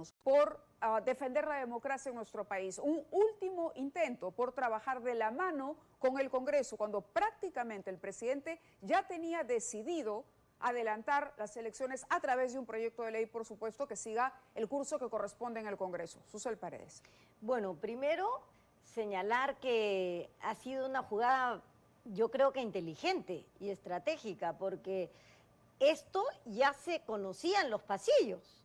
preocuparnos por defender la democracia en nuestro país. Un último intento por trabajar de la mano con el Congreso, cuando prácticamente el presidente ya tenía decidido adelantar las elecciones a través de un proyecto de ley, por supuesto, que siga el curso que corresponde en el Congreso. Susel Paredes. Bueno, primero señalar que ha sido una jugada, yo creo que inteligente y estratégica, porque esto ya se conocía en los pasillos.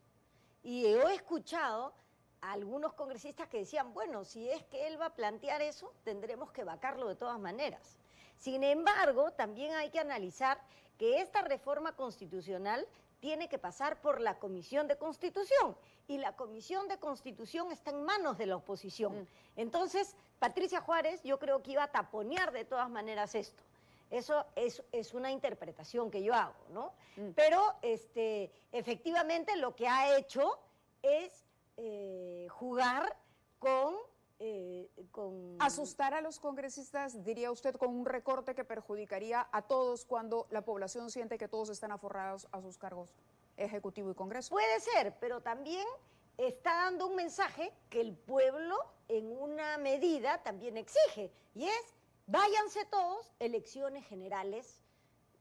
Y yo he escuchado a algunos congresistas que decían, bueno, si es que él va a plantear eso, tendremos que vacarlo de todas maneras. Sin embargo, también hay que analizar que esta reforma constitucional tiene que pasar por la Comisión de Constitución, y la Comisión de Constitución está en manos de la oposición. Entonces, Patricia Juárez yo creo que iba a taponear de todas maneras esto. Eso es una interpretación que yo hago, ¿no? Pero efectivamente lo que ha hecho es jugar con... Asustar a los congresistas, diría usted, con un recorte que perjudicaría a todos cuando la población siente que todos están aforrados a sus cargos ejecutivo y Congreso. Puede ser, pero también está dando un mensaje que el pueblo en una medida también exige, y es, váyanse todos, elecciones generales,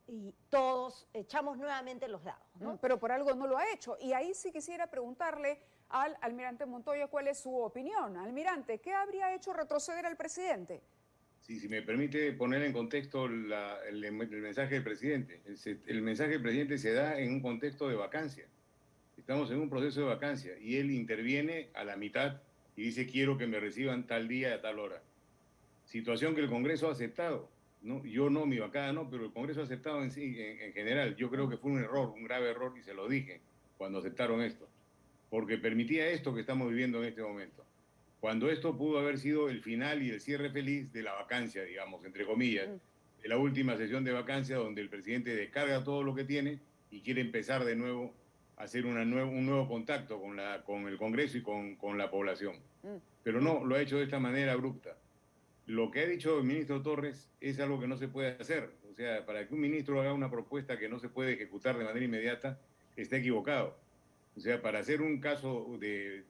y todos echamos nuevamente los dados, ¿no? Pero por algo no lo ha hecho, y ahí sí quisiera preguntarle al almirante Montoya cuál es su opinión. Almirante, ¿qué habría hecho retroceder al presidente? Sí, si me permite poner en contexto el mensaje del presidente. El mensaje del presidente se da en un contexto de vacancia. Estamos en un proceso de vacancia y él interviene a la mitad y dice quiero que me reciban tal día y a tal hora. Situación que el Congreso ha aceptado, ¿no? Yo no, mi bancada no, pero el Congreso ha aceptado en general. Yo creo que fue un error, un grave error, y se lo dije cuando aceptaron esto, porque permitía esto que estamos viviendo en este momento. Cuando esto pudo haber sido el final y el cierre feliz de la vacancia, digamos, entre comillas, de la última sesión de vacancia, donde el presidente descarga todo lo que tiene y quiere empezar de nuevo a hacer un nuevo contacto con el Congreso y con la población. Pero no, lo ha hecho de esta manera abrupta. Lo que ha dicho el ministro Torres es algo que no se puede hacer. O sea, para que un ministro haga una propuesta que no se puede ejecutar de manera inmediata, está equivocado. O sea, para hacer un caso de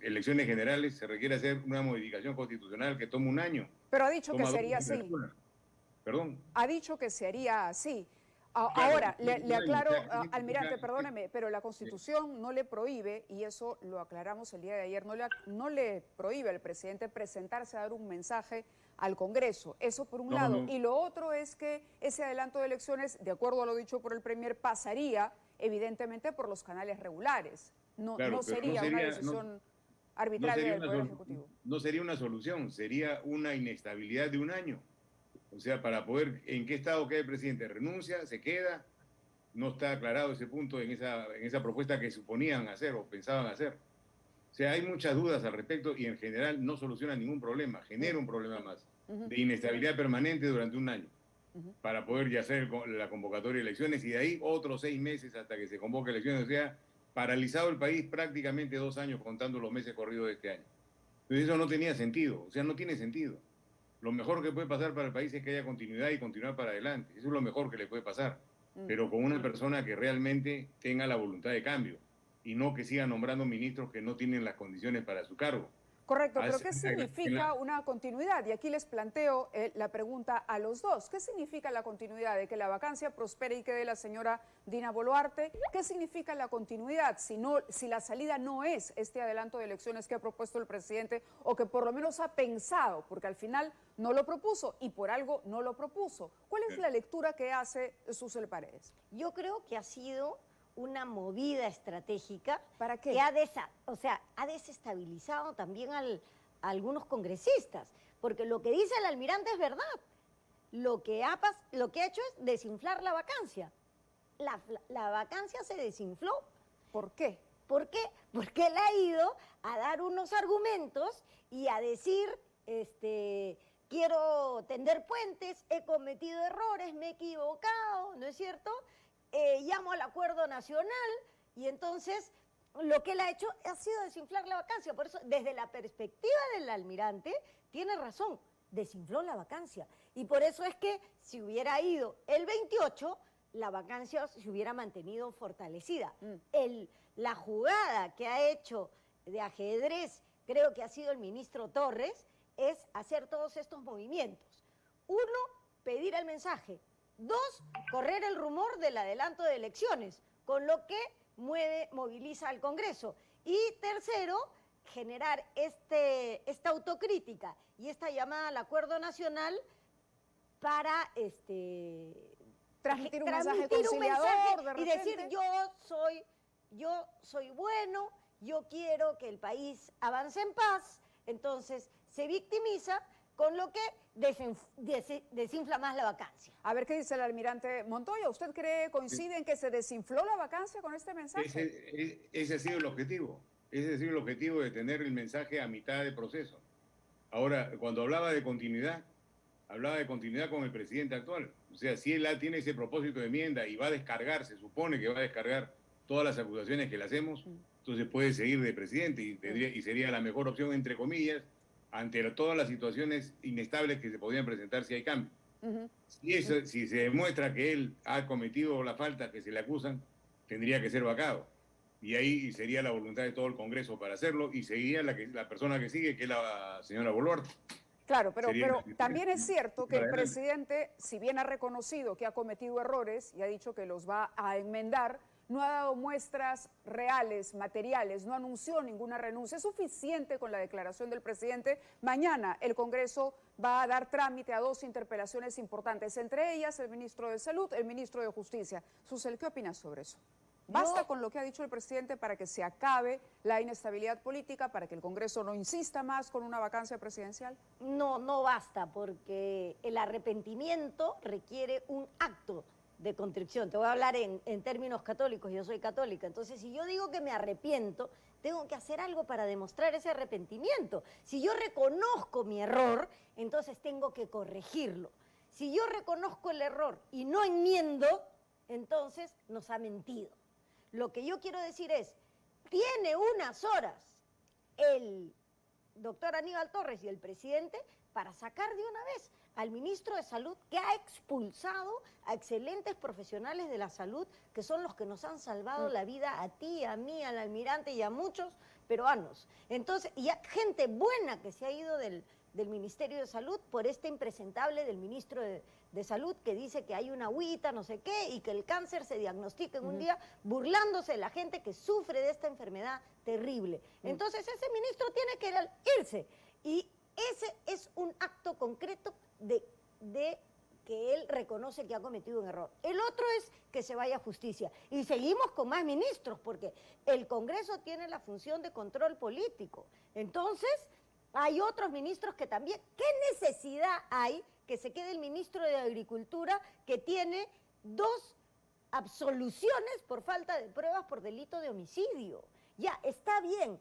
elecciones generales se requiere hacer una modificación constitucional que toma un año. Pero ha dicho que sería así. Perdón. Ha dicho que se haría así. Claro, ahora, le aclaro, almirante, perdóneme, pero la Constitución no le prohíbe, y eso lo aclaramos el día de ayer, no le prohíbe al presidente presentarse a dar un mensaje al Congreso. Eso por un lado. Y lo otro es que ese adelanto de elecciones, de acuerdo a lo dicho por el Premier, pasaría evidentemente por los canales regulares. No sería una decisión arbitraria del Poder Ejecutivo. No sería una solución, sería una inestabilidad de un año. O sea, para poder, ¿en qué estado queda el presidente? ¿Renuncia? ¿Se queda? No está aclarado ese punto en esa propuesta que suponían hacer o pensaban hacer. O sea, hay muchas dudas al respecto y en general no soluciona ningún problema, genera un problema más de inestabilidad permanente durante un año para poder ya hacer la convocatoria de elecciones y de ahí otros 6 meses hasta que se convoque elecciones. O sea, paralizado el país prácticamente 2 años contando los meses corridos de este año. Entonces eso no tenía sentido, o sea, no tiene sentido. Lo mejor que puede pasar para el país es que haya continuidad y continuar para adelante. Eso es lo mejor que le puede pasar. Pero con una persona que realmente tenga la voluntad de cambio y no que siga nombrando ministros que no tienen las condiciones para su cargo. Correcto, pero ¿qué significa una continuidad? Y aquí les planteo la pregunta a los dos. ¿Qué significa la continuidad de que la vacancia prospere y quede la señora Dina Boluarte? ¿Qué significa la continuidad si la salida no es este adelanto de elecciones que ha propuesto el presidente o que por lo menos ha pensado? Porque al final no lo propuso y por algo no lo propuso. ¿Cuál es la lectura que hace Susel Paredes? Yo creo que ha sido una movida estratégica. ¿Para qué? Que ha desestabilizado también a algunos congresistas, porque lo que dice el almirante es verdad. Lo que ha hecho es desinflar la vacancia. La vacancia se desinfló. ¿Por qué? ¿Por qué? Porque él ha ido a dar unos argumentos y a decir, quiero tender puentes, he cometido errores, me he equivocado, ¿no es cierto? Llamo al acuerdo nacional, y entonces lo que él ha hecho ha sido desinflar la vacancia. Por eso, desde la perspectiva del almirante, tiene razón, desinfló la vacancia. Y por eso es que si hubiera ido el 28, la vacancia se hubiera mantenido fortalecida. la jugada que ha hecho de ajedrez, creo que ha sido el ministro Torres, es hacer todos estos movimientos. Uno, pedir el mensaje. Dos, correr el rumor del adelanto de elecciones, con lo que moviliza al Congreso. Y tercero, generar esta autocrítica y esta llamada al acuerdo nacional para transmitir un mensaje conciliador de repente. Y decir yo soy bueno, yo quiero que el país avance en paz. Entonces se victimiza, con lo que desinfla más la vacancia. A ver qué dice el almirante Montoya. ¿Usted coincide en que se desinfló la vacancia con este mensaje? Ese ha sido el objetivo. Ese ha sido el objetivo de tener el mensaje a mitad de proceso. Ahora, cuando hablaba de continuidad con el presidente actual. O sea, si él tiene ese propósito de enmienda y va a descargar, se supone que va a descargar todas las acusaciones que le hacemos, entonces puede seguir de presidente y sería la mejor opción, entre comillas, ante todas las situaciones inestables que se podrían presentar si hay cambio. Si se demuestra que él ha cometido la falta que se le acusan, tendría que ser vacado. Y ahí sería la voluntad de todo el Congreso para hacerlo, y seguiría la persona que sigue, que es la señora Boluarte. Claro, pero también es cierto que el presidente, si bien ha reconocido que ha cometido errores y ha dicho que los va a enmendar, no ha dado muestras reales, materiales, no anunció ninguna renuncia. Es suficiente con la declaración del presidente. Mañana el Congreso va a dar trámite a 2 interpelaciones importantes, entre ellas el ministro de Salud, el ministro de Justicia. Susel, ¿qué opinas sobre eso? ¿Basta con lo que ha dicho el presidente para que se acabe la inestabilidad política, para que el Congreso no insista más con una vacancia presidencial? No, no basta, porque el arrepentimiento requiere un acto de contrición. Te voy a hablar en términos católicos, yo soy católica, entonces si yo digo que me arrepiento, tengo que hacer algo para demostrar ese arrepentimiento. Si yo reconozco mi error, entonces tengo que corregirlo. Si yo reconozco el error y no enmiendo, entonces nos ha mentido. Lo que yo quiero decir es, tiene unas horas el doctor Aníbal Torres y el presidente para sacar de una vez al ministro de Salud, que ha expulsado a excelentes profesionales de la salud, que son los que nos han salvado la vida a ti, a mí, al almirante y a muchos peruanos. Entonces, y hay gente buena que se ha ido del Ministerio de Salud por este impresentable del ministro de Salud, que dice que hay una agüita, no sé qué, y que el cáncer se diagnostica en un día, burlándose de la gente que sufre de esta enfermedad terrible. Entonces ese ministro tiene que irse, y ese es un acto concreto de que él reconoce que ha cometido un error. El otro es que se vaya a justicia. Y seguimos con más ministros, porque el Congreso tiene la función de control político. Entonces, hay otros ministros que también. ¿Qué necesidad hay que se quede el ministro de Agricultura, que tiene 2 absoluciones por falta de pruebas por delito de homicidio? Ya, está bien,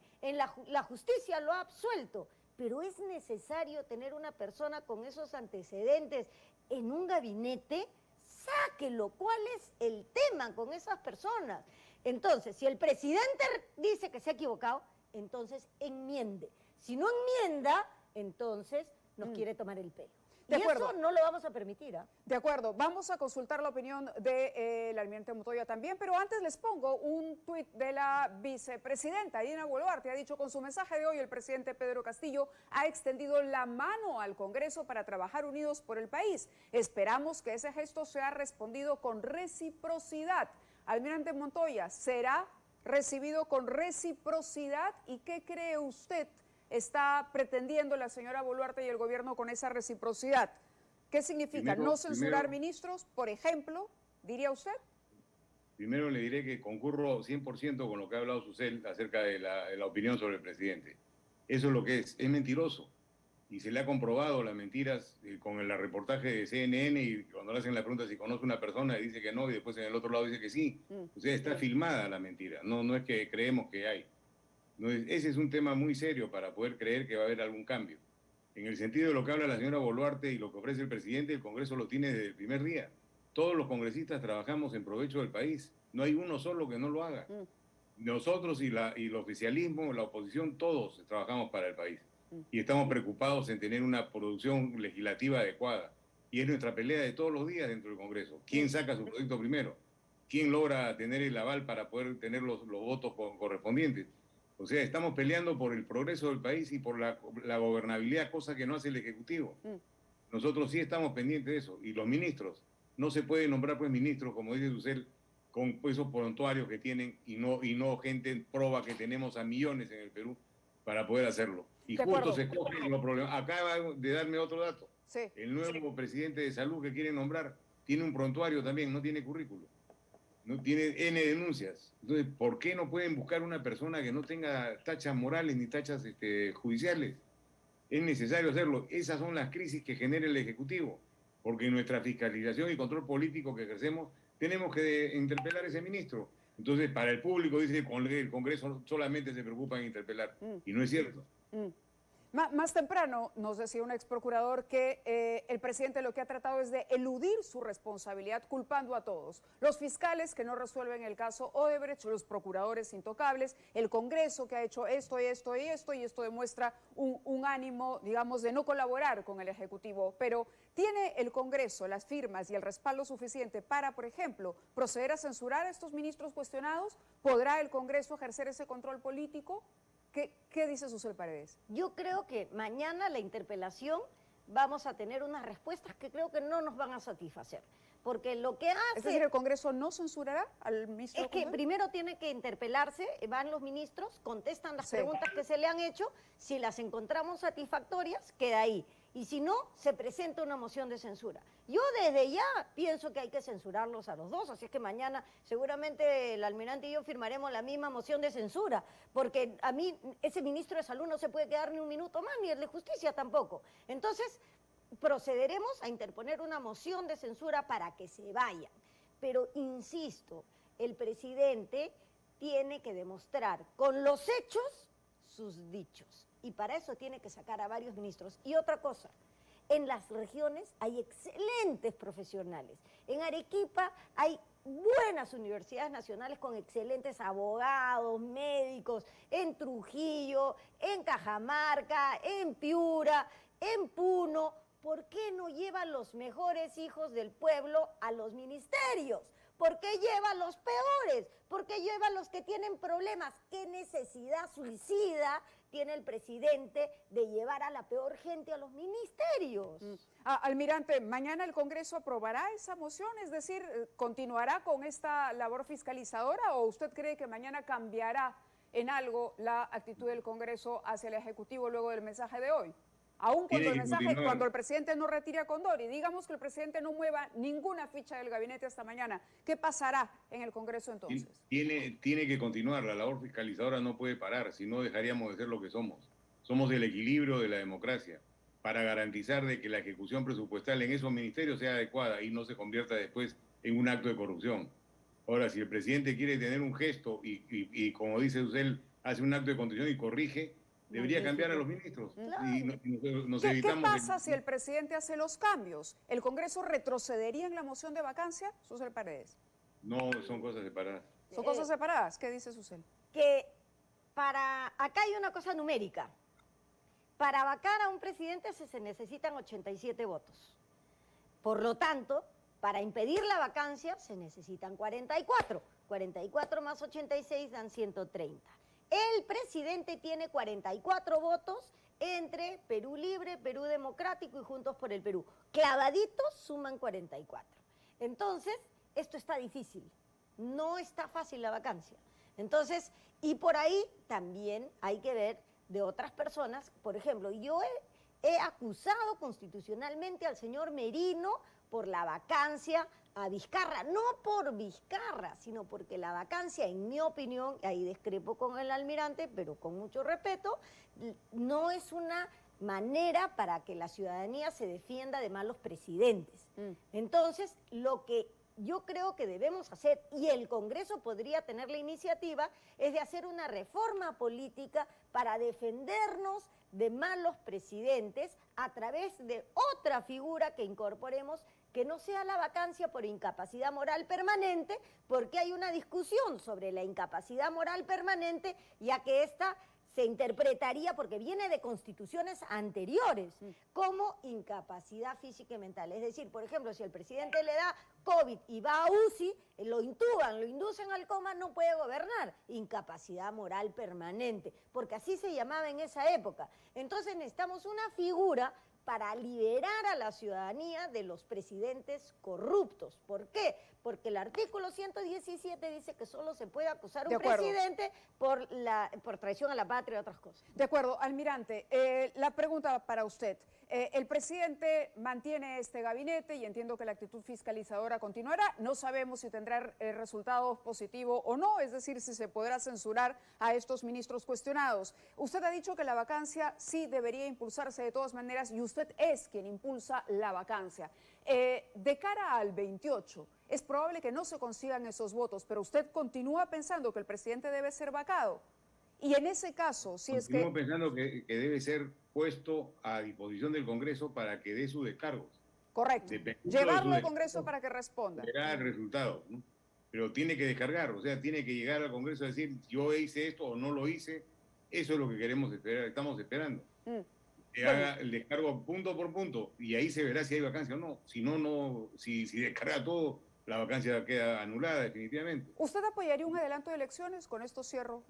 la justicia lo ha absuelto, pero es necesario tener una persona con esos antecedentes en un gabinete. Sáquelo. ¿Cuál es el tema con esas personas? Entonces, si el presidente dice que se ha equivocado, entonces enmiende. Si no enmienda, entonces nos quiere tomar el pelo. Y eso no lo vamos a permitir. De acuerdo, vamos a consultar la opinión del almirante Montoya también, pero antes les pongo un tuit de la vicepresidenta Dina Boluarte. Ha dicho: con su mensaje de hoy, el presidente Pedro Castillo ha extendido la mano al Congreso para trabajar unidos por el país. Esperamos que ese gesto sea respondido con reciprocidad. Almirante Montoya, ¿será recibido con reciprocidad? ¿Y qué cree usted está pretendiendo la señora Boluarte y el gobierno con esa reciprocidad? ¿Qué significa? ¿No censurar ministros, por ejemplo, diría usted? Primero le diré que concurro 100% con lo que ha hablado Susel acerca de la opinión sobre el presidente. Eso es lo que es mentiroso. Y se le ha comprobado las mentiras con el reportaje de CNN, y cuando le hacen la pregunta si conoce una persona, dice que no, y después en el otro lado dice que sí. O sea, está filmada la mentira, no es que creemos que hay. No, ese es un tema muy serio para poder creer que va a haber algún cambio. En el sentido de lo que habla la señora Boluarte y lo que ofrece el presidente, el Congreso lo tiene desde el primer día. Todos los congresistas trabajamos en provecho del país. No hay uno solo que no lo haga. Nosotros y el oficialismo, la oposición, todos trabajamos para el país. Y estamos preocupados en tener una producción legislativa adecuada. Y es nuestra pelea de todos los días dentro del Congreso. ¿Quién saca su proyecto primero? quién logra tener el aval para poder tener los votos correspondientes. O sea, estamos peleando por el progreso del país y por la gobernabilidad, cosa que no hace el Ejecutivo. Nosotros sí estamos pendientes de eso. Y los ministros, no se puede nombrar pues ministros, como dice Susel, con esos prontuarios que tienen y no gente en proba que tenemos a millones en el Perú para poder hacerlo. Y justo se cogen los problemas. Acaba de darme otro dato. Sí. El nuevo presidente de salud que quieren nombrar tiene un prontuario también, no tiene currículo. No tiene N denuncias. Entonces, ¿por qué no pueden buscar una persona que no tenga tachas morales ni tachas judiciales? Es necesario hacerlo. Esas son las crisis que genera el Ejecutivo, porque en nuestra fiscalización y control político que ejercemos tenemos que interpelar a ese ministro. Entonces, para el público dice que el Congreso solamente se preocupa en interpelar, y no es cierto. Más temprano nos decía un ex procurador que el presidente lo que ha tratado es de eludir su responsabilidad culpando a todos. Los fiscales que no resuelven el caso Odebrecht, los procuradores intocables, el Congreso que ha hecho esto y esto y esto, y esto demuestra un ánimo, digamos, de no colaborar con el Ejecutivo. Pero ¿tiene el Congreso las firmas y el respaldo suficiente para, por ejemplo, proceder a censurar a estos ministros cuestionados? ¿Podrá el Congreso ejercer ese control político? ¿Qué dice Susel Paredes? Yo creo que mañana la interpelación vamos a tener unas respuestas que creo que no nos van a satisfacer. Porque lo que hace... Es decir, ¿el Congreso no censurará al ministro? Es que primero tiene que interpelarse, van los ministros, contestan las preguntas que se le han hecho, si las encontramos satisfactorias, queda ahí. Y si no, se presenta una moción de censura. Yo desde ya pienso que hay que censurarlos a los dos, así es que mañana seguramente el almirante y yo firmaremos la misma moción de censura, porque a mí ese ministro de Salud no se puede quedar ni un minuto más, ni el de Justicia tampoco. Entonces, procederemos a interponer una moción de censura para que se vayan. Pero insisto, el presidente tiene que demostrar con los hechos sus dichos. Y para eso tiene que sacar a varios ministros. Y otra cosa, en las regiones hay excelentes profesionales. En Arequipa hay buenas universidades nacionales con excelentes abogados, médicos, en Trujillo, en Cajamarca, en Piura, en Puno. ¿Por qué no lleva los mejores hijos del pueblo a los ministerios? ¿Por qué lleva a los peores? ¿Por qué lleva a los que tienen problemas? ¿Qué necesidad suicida tiene el presidente de llevar a la peor gente a los ministerios? Almirante, ¿mañana el Congreso aprobará esa moción? Es decir, ¿continuará con esta labor fiscalizadora o usted cree que mañana cambiará en algo la actitud del Congreso hacia el Ejecutivo luego del mensaje de hoy? Aún cuando el presidente no retire a Condori, digamos que el presidente no mueva ninguna ficha del gabinete hasta mañana, ¿qué pasará en el Congreso entonces? Tiene que continuar, la labor fiscalizadora no puede parar, si no dejaríamos de ser lo que somos. Somos el equilibrio de la democracia para garantizar de que la ejecución presupuestal en esos ministerios sea adecuada y no se convierta después en un acto de corrupción. Ahora, si el presidente quiere tener un gesto y como dice usted, hace un acto de contrición y corrige, debería cambiar a los ministros. Claro. Y ¿Qué pasa si el presidente hace los cambios? ¿El Congreso retrocedería en la moción de vacancia? Susel Paredes. No, son cosas separadas. ¿Son cosas separadas? ¿Qué dice Susel? Que acá hay una cosa numérica. Para vacar a un presidente se necesitan 87 votos. Por lo tanto, para impedir la vacancia se necesitan 44. 44 más 86 dan 130. El presidente tiene 44 votos entre Perú Libre, Perú Democrático y Juntos por el Perú. Clavaditos suman 44. Entonces, esto está difícil. No está fácil la vacancia. Entonces, y por ahí también hay que ver de otras personas. Por ejemplo, yo he acusado constitucionalmente al señor Merino por la vacancia a Vizcarra, no por Vizcarra, sino porque la vacancia, en mi opinión, ahí discrepo con el almirante, pero con mucho respeto, no es una manera para que la ciudadanía se defienda de malos presidentes. Entonces, lo que yo creo que debemos hacer, y el Congreso podría tener la iniciativa, es de hacer una reforma política para defendernos de malos presidentes a través de otra figura que incorporemos, que no sea la vacancia por incapacidad moral permanente, porque hay una discusión sobre la incapacidad moral permanente, ya que esta se interpretaría, porque viene de constituciones anteriores, como incapacidad física y mental. Es decir, por ejemplo, si el presidente le da COVID y va a UCI, lo intuban, lo inducen al coma, no puede gobernar. Incapacidad moral permanente, porque así se llamaba en esa época. Entonces necesitamos una figura para liberar a la ciudadanía de los presidentes corruptos. ¿Por qué? Porque el artículo 117 dice que solo se puede acusar a un presidente por traición a la patria y otras cosas. De acuerdo, almirante, la pregunta para usted. El presidente mantiene este gabinete y entiendo que la actitud fiscalizadora continuará. No sabemos si tendrá resultados positivos o no, es decir, si se podrá censurar a estos ministros cuestionados. Usted ha dicho que la vacancia sí debería impulsarse de todas maneras y usted es quien impulsa la vacancia. De cara al 28, es probable que no se consigan esos votos, pero usted continúa pensando que el presidente debe ser vacado. Y en ese caso, si es que... Continúo pensando que debe ser puesto a disposición del Congreso para que dé sus descargos. Correcto. Llevarlo al Congreso para que responda. Verá el resultado, ¿no? Pero tiene que descargar, o sea, tiene que llegar al Congreso a decir, yo hice esto o no lo hice. Eso es lo que queremos esperar, estamos esperando. Que haga el descargo punto por punto y ahí se verá si hay vacancia o no. Si no, si descarga todo, la vacancia queda anulada definitivamente. ¿Usted apoyaría un adelanto de elecciones? Con esto cierro.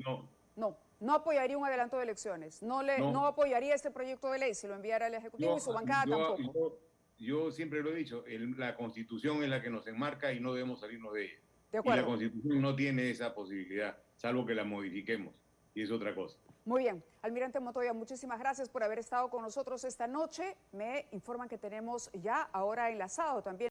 No apoyaría un adelanto de elecciones. No apoyaría este proyecto de ley si lo enviara al Ejecutivo y su bancada tampoco. Yo siempre lo he dicho, la Constitución es la que nos enmarca y no debemos salirnos de ella. De acuerdo. Y la Constitución no tiene esa posibilidad, salvo que la modifiquemos. Y es otra cosa. Muy bien. Almirante Montoya, muchísimas gracias por haber estado con nosotros esta noche. Me informan que tenemos ya ahora enlazado también